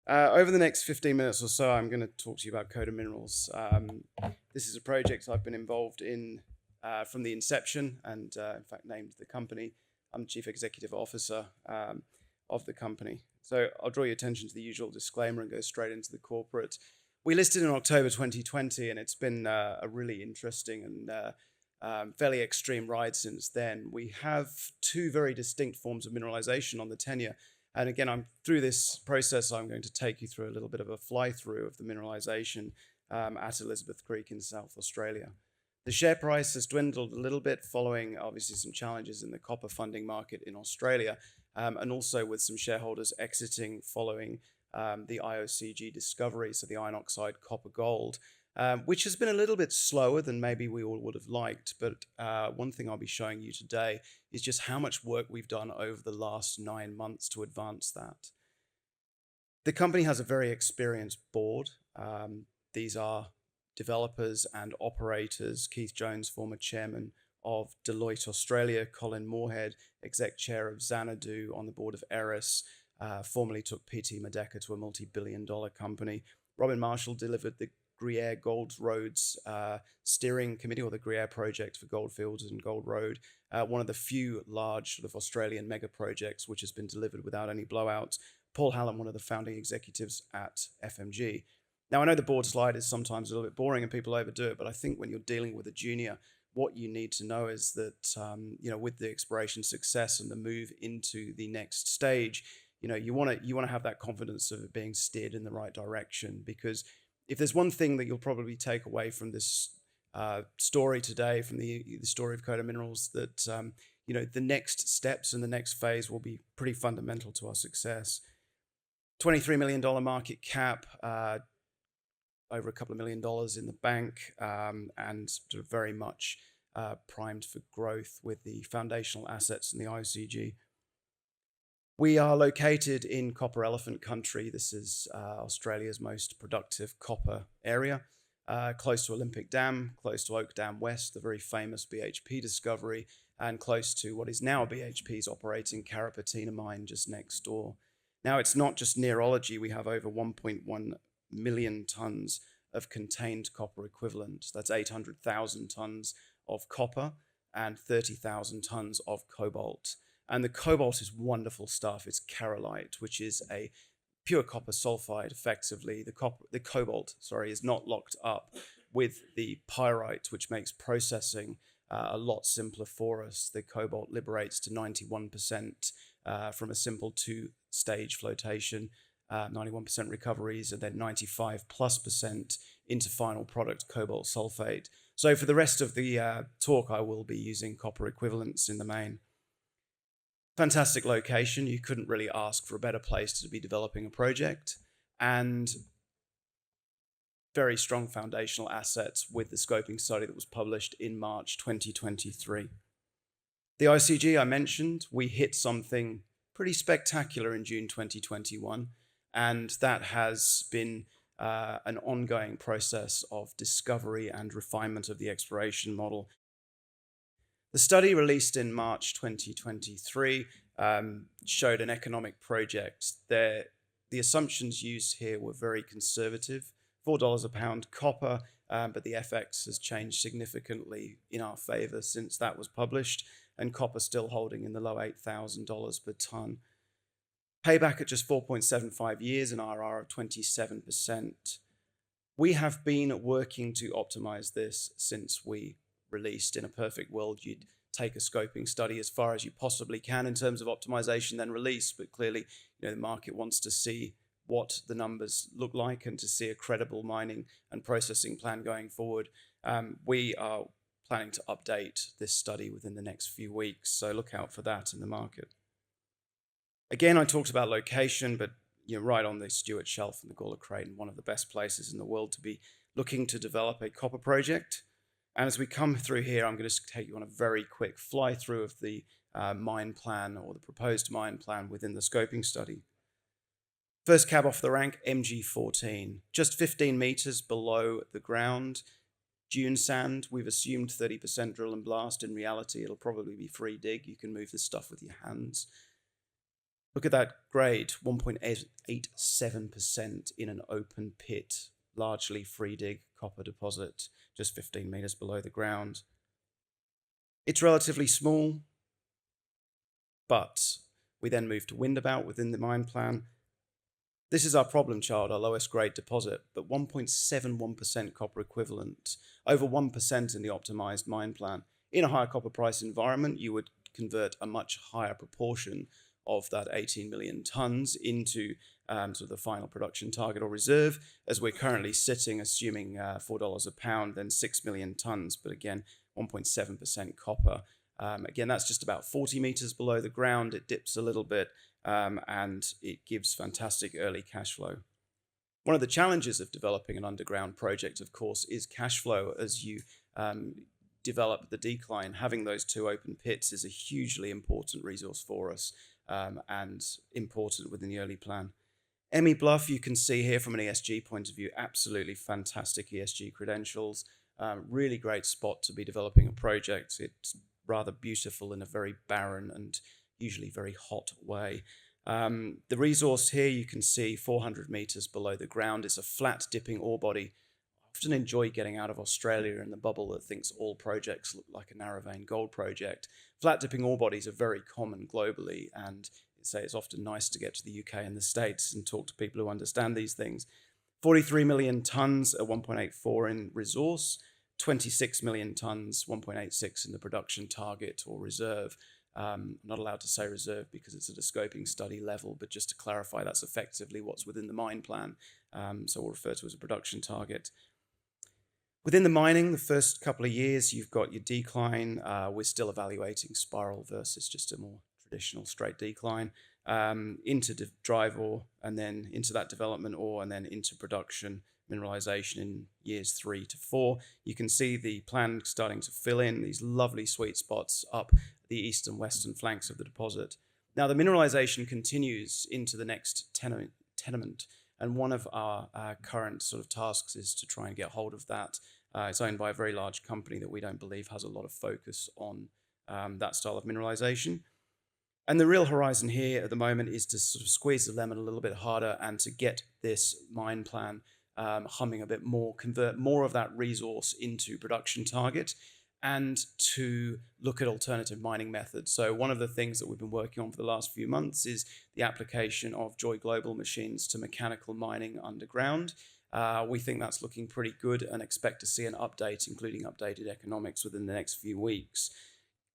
Over the next 15 minutes or so, I'm going to talk to you about Coda Minerals. This is a project I've been involved in from the inception and, in fact, named the company. I'm the Chief Executive Officer of the company. So I'll draw your attention to the usual disclaimer and go straight into the corporate. We listed in October 2020, and it's been a really interesting and fairly extreme ride since then. We have two very distinct forms of mineralization on the tenure. And again, through this process, I'm going to take you through a little bit of a fly-through of the mineralization at Elizabeth Creek in South Australia. The share price has dwindled a little bit following, obviously, some challenges in the copper funding market in Australia, and also with some shareholders exiting following the IOCG discovery, so the iron oxide copper gold, which has been a little bit slower than maybe we all would have liked. But one thing I'll be showing you today is just how much work we've done over the last 9 months to advance that. The company has a very experienced board. These are developers and operators. Keith Jones, former chairman of Deloitte Australia; Colin Moorhead, exec chair of Xanadu, on the board of Eris, formerly took PT Medeka to a multi-billion-dollar company. Robin Marshall delivered the Gruyere Gold Roads steering committee, or the Gruyere project for Goldfields and Gold Road, one of the few large sort of Australian mega projects which has been delivered without any blowouts. Paul Hallam, one of the founding executives at FMG. Now, I know the board slide is sometimes a little bit boring and people overdo it, but I think when you're dealing with a junior, what you need to know is that, with the exploration success and the move into the next stage, you want to have that confidence of it being steered in the right direction. Because if there's one thing that you'll probably take away from this story today, from the story of Coda Minerals, that the next steps and the next phase will be pretty fundamental to our success. $23 million market cap, over a couple of $1 million in the bank, and sort of very much primed for growth with the foundational assets in the IOCG. We are located in Copper Elephant Country. This is Australia's most productive copper area, close to Olympic Dam, close to Oak Dam West, the very famous BHP discovery, and close to what is now BHP's operating Carrapateena mine just next door. Now, it's not just nearology. We have over 1.1 million tons of contained copper equivalent. That's 800,000 tons of copper and 30,000 tons of cobalt. And the cobalt is wonderful stuff. It's carolite, which is a pure copper sulfide, effectively. The cobalt, is not locked up with the pyrite, which makes processing a lot simpler for us. The cobalt liberates to 91% from a simple two-stage flotation, 91% recoveries, and then 95+% into final product cobalt sulfate. So for the rest of the talk, I will be using copper equivalents in the main. Fantastic location. You couldn't really ask for a better place to be developing a project, and very strong foundational assets with the scoping study that was published in March 2023. The IOCG I mentioned, we hit something pretty spectacular in June 2021, and that has been an ongoing process of discovery and refinement of the exploration model. The study released in March 2023 showed an economic project. The assumptions used here were very conservative, $4 a pound copper, but the FX has changed significantly in our favor since that was published, and copper still holding in the low $8,000 per ton. Payback at just 4.75 years, an IRR of 27%. We have been working to optimize this since we released. In a perfect world, you'd take a scoping study as far as you possibly can in terms of optimization, then release. But clearly, the market wants to see what the numbers look like and to see a credible mining and processing plan going forward. We are planning to update this study within the next few weeks, so look out for that in the market. Again, I talked about location, but right on the Stuart Shelf in the Gawler Craton, one of the best places in the world to be looking to develop a copper project. And as we come through here, I'm going to take you on a very quick fly through of the mine plan, or the proposed mine plan within the scoping study. First cab off the rank, MG14, just 15 meters below the ground. Dune sand, we've assumed 30% drill and blast. In reality, it'll probably be free dig. You can move this stuff with your hands. Look at that grade, 1.87% in an open pit, largely free dig copper deposit, just 15 meters below the ground. It's relatively small, but we then move to Windabout within the mine plan. This is our problem child, our lowest grade deposit, but 1.71% copper equivalent, over 1% in the optimized mine plan. In a higher copper price environment, you would convert a much higher proportion of that 18 million tons into sort of the final production target or reserve, as we're currently sitting, assuming $4 a pound, then 6 million tons, but again, 1.7% copper. Again, that's just about 40 meters below the ground. It dips a little bit, and it gives fantastic early cash flow. One of the challenges of developing an underground project, of course, is cash flow as you develop the decline. Having those two open pits is a hugely important resource for us, and important within the early plan. Emmy Bluff, you can see here from an ESG point of view, absolutely fantastic ESG credentials. Really great spot to be developing a project. It's rather beautiful in a very barren and usually very hot way. The resource here you can see 400 meters below the ground. It's a flat dipping ore body. I often enjoy getting out of Australia in the bubble that thinks all projects look like a narrow vein gold project. Flat dipping ore bodies are very common globally, and it's often nice to get to the UK and the States and talk to people who understand these things. 43 million tons at 1.84 in resource, 26 million tons, 1.86 in the production target or reserve. I'm not allowed to say reserve because it's at a scoping study level, but just to clarify, that's effectively what's within the mine plan. So we'll refer to as a production target. Within the mining, the first couple of years, you've got your decline. We're still evaluating spiral versus just a more traditional straight decline, into drive ore, and then into that development ore, and then into production mineralization in years 3 to 4. You can see the plan starting to fill in these lovely sweet spots up the east and western flanks of the deposit. Now the mineralization continues into the next tenement, and one of our current sort of tasks is to try and get hold of that. It's owned by a very large company that we don't believe has a lot of focus on that style of mineralization. And the real horizon here at the moment is to sort of squeeze the lemon a little bit harder and to get this mine plan humming a bit more, convert more of that resource into production target, and to look at alternative mining methods. So one of the things that we've been working on for the last few months is the application of Joy Global machines to mechanical mining underground. We think that's looking pretty good and expect to see an update, including updated economics, within the next few weeks.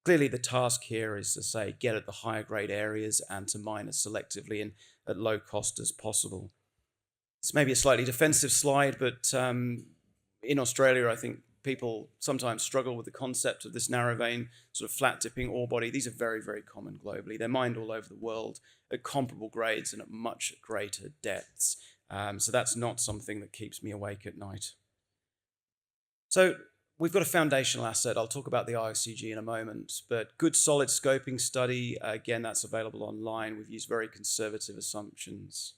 Clearly, the task here is to say, get at the higher grade areas and to mine as selectively and at low cost as possible. It's maybe a slightly defensive slide, but in Australia, I think people sometimes struggle with the concept of this narrow vein, sort of flat dipping ore body. These are very, very common globally. They're mined all over the world at comparable grades and at much greater depths. So that's not something that keeps me awake at night. So we've got a foundational asset. I'll talk about the IOCG in a moment, but good solid scoping study. Again, that's available online. We've used very conservative assumptions.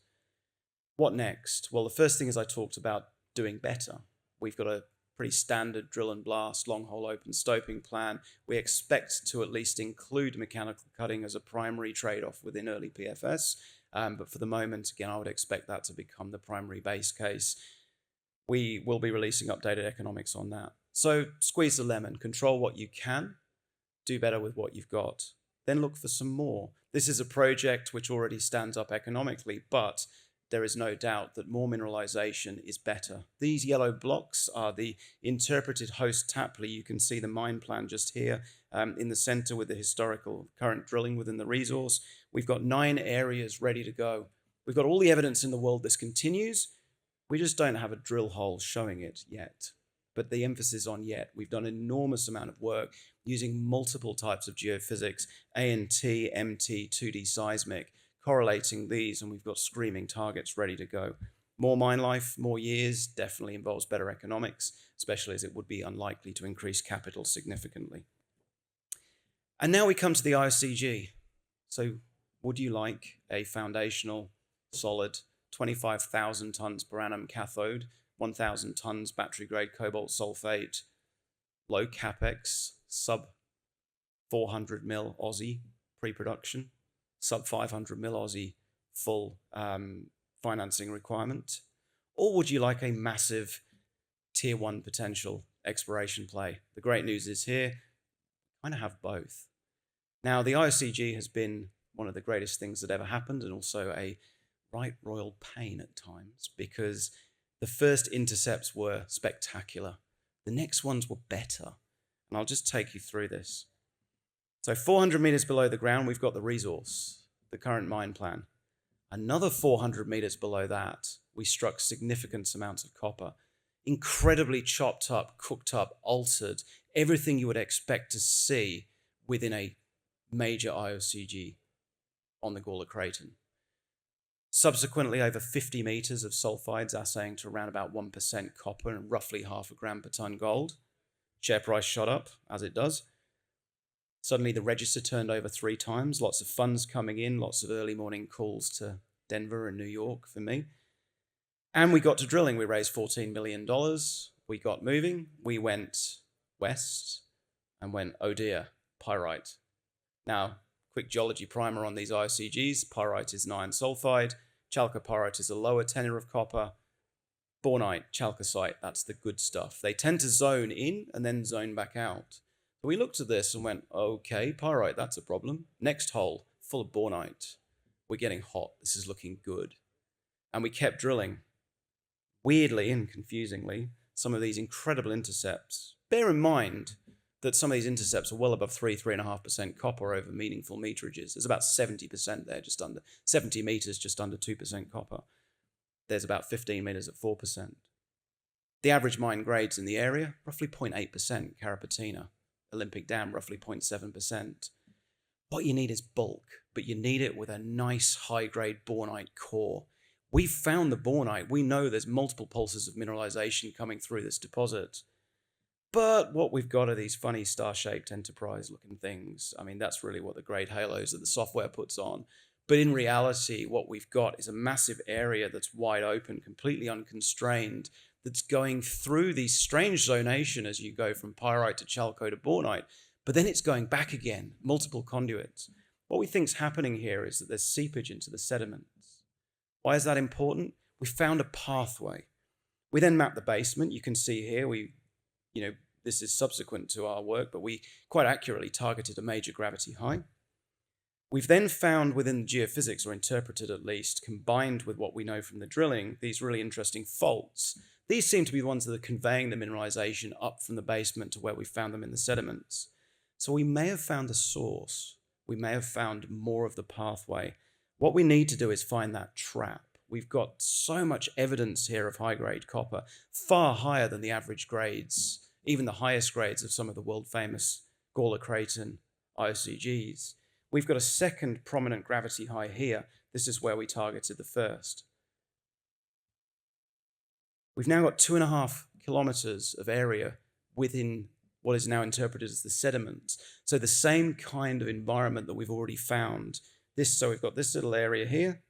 What next? Well, the first thing is I talked about doing better. We've got a pretty standard drill and blast, long hole open stoping plan. We expect to at least include mechanical cutting as a primary trade-off within early PFS. But for the moment, again, I would expect that to become the primary base case. We will be releasing updated economics on that. So squeeze the lemon, control what you can, do better with what you've got, then look for some more. This is a project which already stands up economically, but there is no doubt that more mineralization is better. These yellow blocks are the interpreted host Tapley. You can see the mine plan just here in the center with the historical current drilling within the resource. We've got 9 areas ready to go. We've got all the evidence in the world this continues. We just don't have a drill hole showing it yet. But the emphasis on yet. We've done an enormous amount of work using multiple types of geophysics, ANT, MT, 2D seismic, correlating these, and we've got screaming targets ready to go. More mine life, more years, definitely involves better economics, especially as it would be unlikely to increase capital significantly. And now we come to the IOCG. So would you like a foundational, solid, 25,000 tons per annum cathode, 1,000 tons battery-grade cobalt sulfate, low capex, sub 400 mil Aussie pre-production, sub 500 mil Aussie full financing requirement? Or would you like a massive tier 1 potential exploration play? The great news is here, kind of have both. Now, the IOCG has been one of the greatest things that ever happened, and also a right royal pain at times, because the first intercepts were spectacular. The next ones were better. And I'll just take you through this. So 400 meters below the ground, we've got the resource, the current mine plan. Another 400 meters below that, we struck significant amounts of copper. Incredibly chopped up, cooked up, altered, everything you would expect to see within a major IOCG on the Gawler Craton. Subsequently, over 50 meters of sulfides assaying to around about 1% copper and roughly half a gram per ton gold. Share price shot up, as it does. Suddenly the register turned over 3 times, lots of funds coming in, lots of early morning calls to Denver and New York for me. And we got to drilling. We raised $14 million. We got moving. We went west and went, oh dear, pyrite. Now, quick geology primer on these IOCGs. Pyrite is an iron sulfide. Chalcopyrite is a lower tenor of copper. Bornite, chalcocite, that's the good stuff. They tend to zone in and then zone back out. So we looked at this and went, okay, pyrite, that's a problem. Next hole, full of bornite. We're getting hot. This is looking good. And we kept drilling. Weirdly and confusingly, some of these incredible intercepts. Bear in mind that some of these intercepts are well above 3.5% copper over meaningful meterages. There's about 70% there, just under 70 meters, just under 2% copper. There's about 15 meters at 4%. The average mine grades in the area, roughly 0.8%, Carapatina. Olympic Dam, roughly 0.7%. What you need is bulk, but you need it with a nice high-grade bornite core. We've found the bornite. We know there's multiple pulses of mineralization coming through this deposit. But what we've got are these funny star-shaped enterprise-looking things. I mean, that's really what the grade halos that the software puts on. But in reality, what we've got is a massive area that's wide open, completely unconstrained, that's going through these strange zonation as you go from pyrite to chalco to bornite, but then it's going back again, multiple conduits. What we think's happening here is that there's seepage into the sediments. Why is that important? We found a pathway. We then mapped the basement. You can see here, this is subsequent to our work, but we quite accurately targeted a major gravity high. We've then found within the geophysics, or interpreted at least, combined with what we know from the drilling, these really interesting faults. These seem to be the ones that are conveying the mineralization up from the basement to where we found them in the sediments. So we may have found the source. We may have found more of the pathway. What we need to do is find that trap. We've got so much evidence here of high-grade copper, far higher than the average grades, even the highest grades of some of the world-famous Gawler Craton IOCGs. We've got a second prominent gravity high here. This is where we targeted the first. We've now got 2.5 kilometers of area within what is now interpreted as the sediments. So the same kind of environment that we've already found. So we've got this little area here.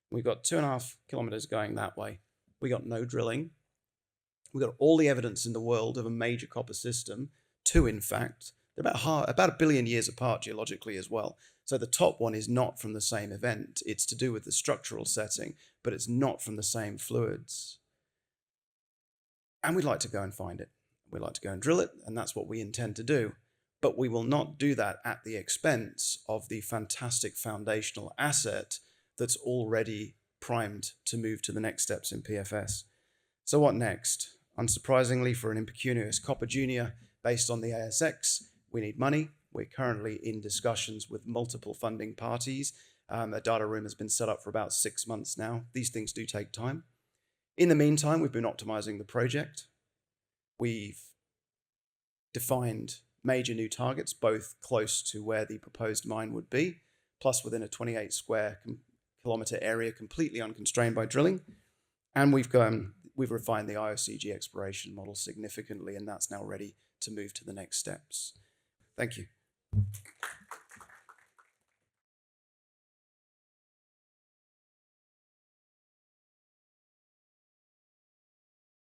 We've got 2.5 kilometers going that way. We got no drilling. We've got all the evidence in the world of a major copper system, 2 in fact. They're about 1 billion years apart geologically as well. So the top one is not from the same event. It's to do with the structural setting, but it's not from the same fluids. And we'd like to go and find it. We'd like to go and drill it, and that's what we intend to do. But we will not do that at the expense of the fantastic foundational asset that's already primed to move to the next steps in PFS. So what next? Unsurprisingly, for an impecunious copper junior based on the ASX, we need money. We're currently in discussions with multiple funding parties. A data room has been set up for about 6 months now. These things do take time. In the meantime, we've been optimizing the project. We've defined major new targets, both close to where the proposed mine would be, plus within a 28 square kilometer area completely unconstrained by drilling. And we've refined the IOCG exploration model significantly, and that's now ready to move to the next steps. Thank you.